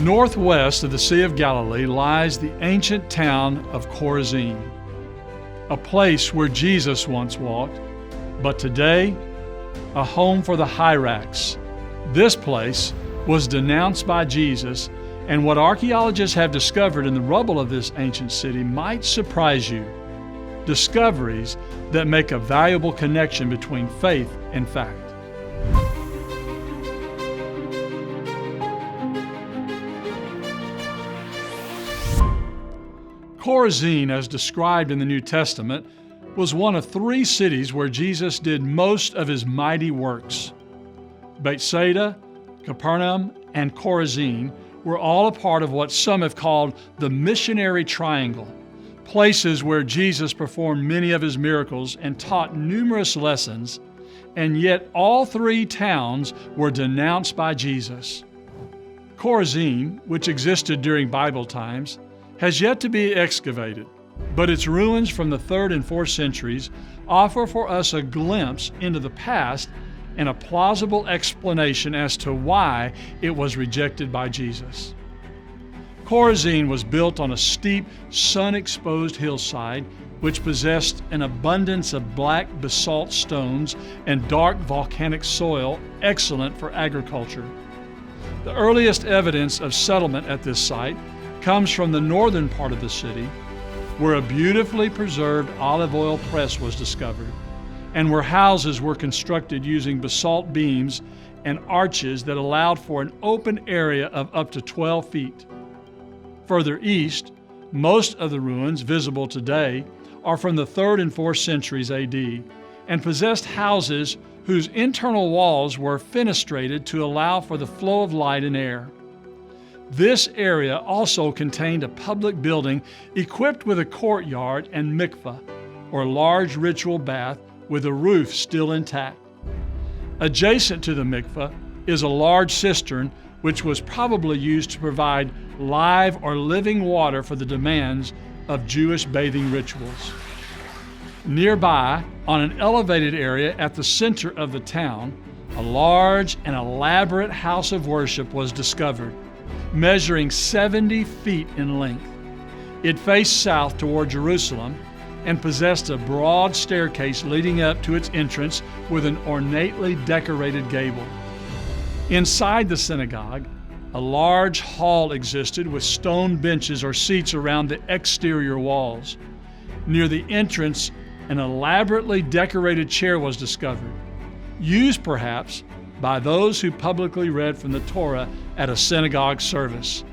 Northwest of the Sea of Galilee lies the ancient town of Chorazin, a place where Jesus once walked, but today, a home for the hyrax. This place was denounced by Jesus, and what archaeologists have discovered in the rubble of this ancient city might surprise you. Discoveries that make a valuable connection between faith and fact. Chorazin, as described in the New Testament, was one of three cities where Jesus did most of his mighty works. Bethsaida, Capernaum, and Chorazin were all a part of what some have called the missionary triangle, places where Jesus performed many of his miracles and taught numerous lessons, and yet all three towns were denounced by Jesus. Chorazin, which existed during Bible times, has yet to be excavated, but its ruins from the 3rd and 4th centuries offer for us a glimpse into the past and a plausible explanation as to why it was rejected by Jesus. Chorazin was built on a steep, sun-exposed hillside which possessed an abundance of black basalt stones and dark volcanic soil excellent for agriculture. The earliest evidence of settlement at this site comes from the northern part of the city, where a beautifully preserved olive oil press was discovered, and where houses were constructed using basalt beams and arches that allowed for an open area of up to 12 feet. Further east, most of the ruins visible today are from the 3rd and 4th centuries AD and possessed houses whose internal walls were fenestrated to allow for the flow of light and air. This area also contained a public building equipped with a courtyard and mikveh, or large ritual bath with a roof still intact. Adjacent to the mikveh is a large cistern which was probably used to provide live or living water for the demands of Jewish bathing rituals. Nearby, on an elevated area at the center of the town, a large and elaborate house of worship was discovered, measuring 70 feet in length. It faced south toward Jerusalem and possessed a broad staircase leading up to its entrance with an ornately decorated gable. Inside the synagogue, a large hall existed with stone benches or seats around the exterior walls. Near the entrance, an elaborately decorated chair was discovered, used perhaps by those who publicly read from the Torah at a synagogue service,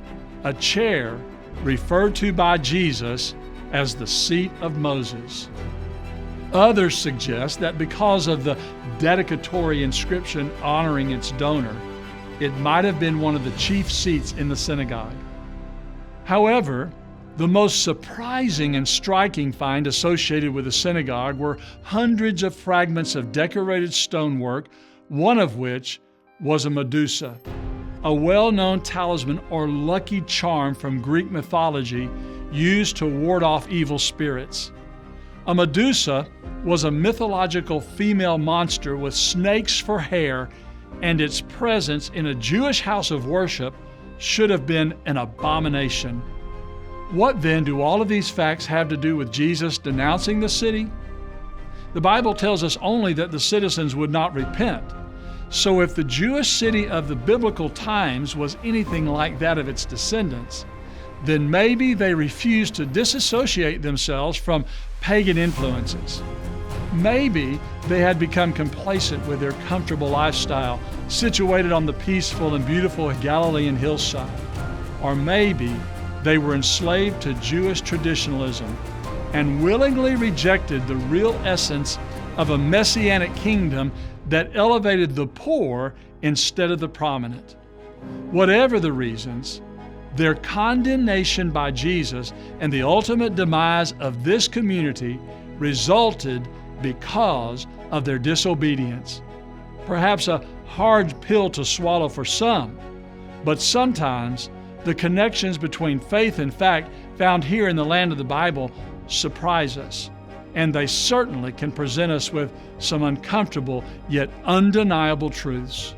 a chair referred to by Jesus as the seat of Moses. Others suggest that because of the dedicatory inscription honoring its donor, it might have been one of the chief seats in the synagogue. However, the most surprising and striking find associated with the synagogue were hundreds of fragments of decorated stonework, one of which was a Medusa, a well-known talisman or lucky charm from Greek mythology used to ward off evil spirits. A Medusa was a mythological female monster with snakes for hair, and its presence in a Jewish house of worship should have been an abomination. What then do all of these facts have to do with Jesus denouncing the city? The Bible tells us only that the citizens would not repent. So if the Jewish city of the biblical times was anything like that of its descendants, then maybe they refused to disassociate themselves from pagan influences. Maybe they had become complacent with their comfortable lifestyle, situated on the peaceful and beautiful Galilean hillside. Or maybe they were enslaved to Jewish traditionalism and willingly rejected the real essence of a messianic kingdom that elevated the poor instead of the prominent. Whatever the reasons, their condemnation by Jesus and the ultimate demise of this community resulted because of their disobedience. Perhaps a hard pill to swallow for some, but sometimes the connections between faith and fact found here in the land of the Bible surprise us, and they certainly can present us with some uncomfortable yet undeniable truths.